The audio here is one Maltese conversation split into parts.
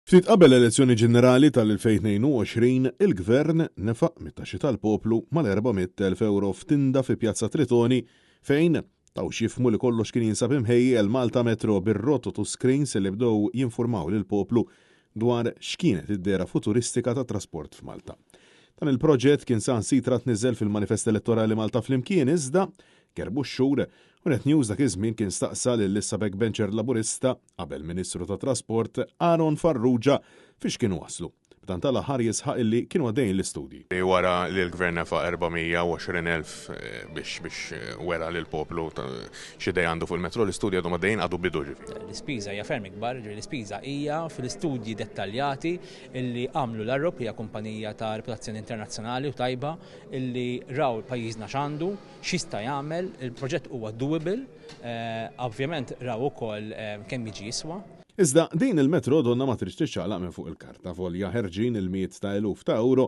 Ftit qabel elezzjoni ġenerali tal-2022, il-Gvern nefaq mit-taxxi tal-poplu mal-400,000 euro f'tinda fi Pjazza Tritoni fejn taw xifmu li kollox kien jinsab imħejji l-Malta Metro bir-roto to screens li bdew jinformaw lill-poplu dwar x'kienet id-dera futuristika ta' trasport f'Malta. Dan il-proġett kien saħansitra tniżżel fil-Manifest Elettorali Malta flimkien iżda kerbu x-xhur u Net News dak iż-żmien kien staqsa lil-issa backbencher Laburista qabel Ministru ta' Trasport Aaron Farrugia fiex kienu waslu. B'dan tal-aħħar jisħaq illi kienu għaddejjin l-istudji. Wara li l-Gvern nefa' 420,000 biex wera li l-poplu x'idej għandu fuq il-metro l-istudji għadhom għaddejjin għadu bidu ġifieri. L-ispiża hija ferm ikbar, l-ispiża hija fil-istudji dettaljati illi għamlu l-Arrob hija kumpanija ta' reputazzjoni internazzjonali u tajba illi raw pajjiżna x'għandu, x'jista' jagħmel, il-proġett huwa doable, ovvjament raw ukoll kemm jiġi jiswa. Iżda din il-metro donna ma tridx tixċaqlaq minn fuq il-karta folja ħerġin il-miet ta' eluf ta' euro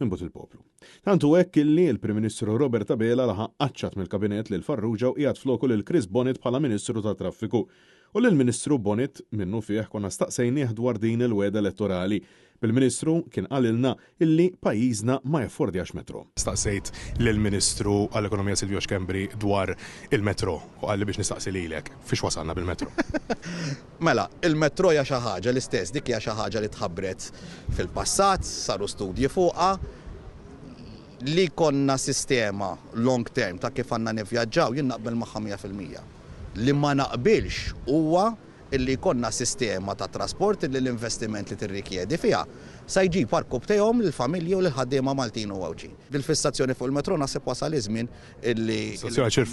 minn but il-poplu. Tantu hekk illi l-Prim Ministru Robert Abela laħaq qaċċat mill-kabinet lil Farrugia u qiegħed floku lil Chris Bonnet bħala Ministru ta' Traffiku. U lill-Ministru Bonnet minnu fih konna staqsejnieh dwar din il-weda elettorali. Bil-Ministru kien qalilna illi pajjiżna ma jaffordjax metro. Staqsejt lill-Ministru għall-Ekonomija Silvio Xkembri dwar il-metro u qalli biex nistaqsi lilek fiex wasalna bil-metro. Mela, il-metro hija xi ħaġa l-istess, dik hija xi ħaġa li tħabbret fil-passat, saru studji fuqha li konna sistema long term ta' kif għandna nivvjaġġaw jien naqbel magħha 100%. Li ma naqbilx huwa illi konna sistema ta' trasport li l-investiment li tirrikjedi fiha se jġib parkub tejhom lill-familji u lill-ħaddiema Maltin u Ewġin. Bil-fissazzjoni fuq il-metro naħseb wasal iż-żmien illi. Stazzjoni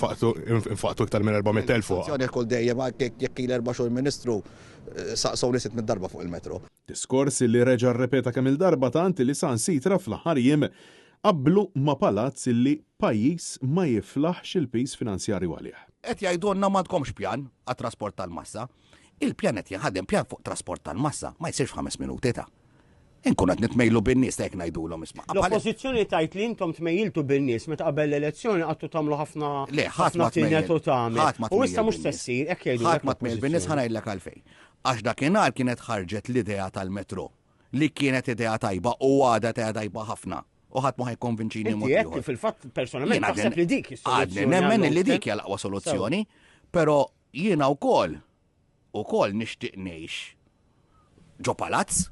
infaqtu iktar minn 400,000 fuq. Stazzjoni kull dejjem jekk il 4 xhur Ministru saqsowni sitt mid-darba fuq il-metro. Diskors li reġa' rrepeta kemm il-darba tant li saħansitra fl-aħħar jiem qablu ma' palazz illi pajjiż ma jiflaħx il-pis finanzjarju għalih. Qed jgħidulna m'għandkomx pjan għat-trasport tal-massa. Il-pjan qed jinħaddem pjan fuq trasport tal-massa ma jsirx f'5 minuti ta'. Inkun qed nitmejlu bin-nies ta' jekk ngħidulhom isma'. L-oppożizzjoni tajt li intom tmejjiltu bin-nies meta qabel l-elezzjoni qattu tagħmlu ħafna tinet u tagħmel. U issa mhux se ssir hekk jgħidu. Ħadd ma tmejl bin-nies ħanajdlek għalfejn. Għax dakinhar kienet ħarġet l-idea tal-metro li kienet idea tajba u għadha tajba ħafna. U ħadd ma ħajkonvinċini mod ieħor. Fil-fatt personalment naħseb li dik is-soluzzjoni. Nemmen li dik hija l-aqwa soluzzjoni, però jiena wkoll nixtieq ngħix ġo palazz,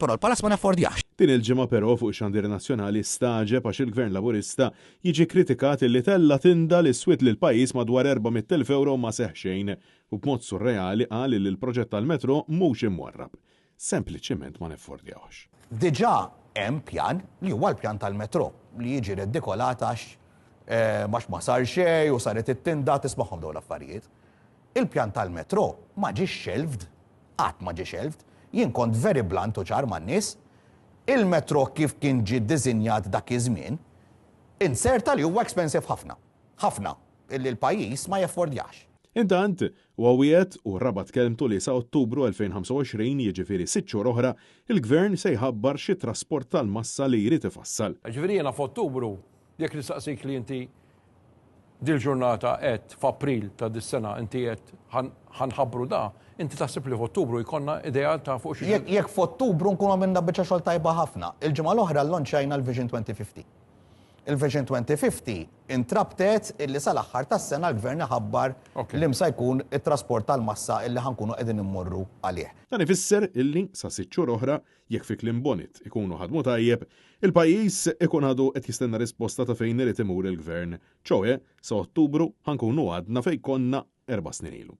però l-palazz ma naffordjax. Din il-ġimgħa però fuq ix-xandir nazzjonali staġeb għax il-Gvern Laburista jiġi kritikat illi tella tinda li swit lil pajjiż madwar 400,000 euro ma seħħ xejn u b'mod surreali qal li l-proġett tal-metro mhux imwarrab. Sempliċement ma naffordjawx. Diġà hemm pjan li huwa l-pjan tal-metro li jiġi redikolat għax ma sar xejn u saret it-tinda tismagħhom dawn l-affarijiet. Il-pjan tal-metro ma ġiex shelved, qatt ma ġiex shelved, jien kont very blunt u ċar man-nies, il-metro kif kien ġie ddiżinjat dak iż-żmien, inserta li huwa expensive ħafna, ħafna, illi l-pajjiż ma jaffordjax. Intant, għawiet u rabat kelmtu li sa' Ottubru 2025 jiġifieri 6 xhur oħra, il-Gvern se jħabbar xi trasport tal-massa li jrid ifassal. Ġifieri jiena f'Ottubru jekk nistaqsik li inti dil-ġurnata qed f'April ta' dis-sena inti qed ħanħabbru da, inti taħseb li f'Ottubru jkollna idea ta' fuq xi. Jekk f'Ottubru nkunu għamilna biċċa xogħol tajba ħafna. Il-ġimgħa l-oħra l-lonċajna l-Vision 2050. Il-Vision 2050 intrabtet illi sal-aħħar tas-sena l-Gvern ħabbar li msa jkun it-trasport tal-massa illi ħankunu qegħdin immorru għalih. Dan ifisser illi sa 6 xhur oħra jekk fi kliem Bonnet ikunu ħadmu tajjeb, il-pajjiż ikun għadu qed jistenna risposta ta' fejn irid imur il-Gvern. ċoe sa Ottubru ħankunu għadna fejn konna 4 snin ilu.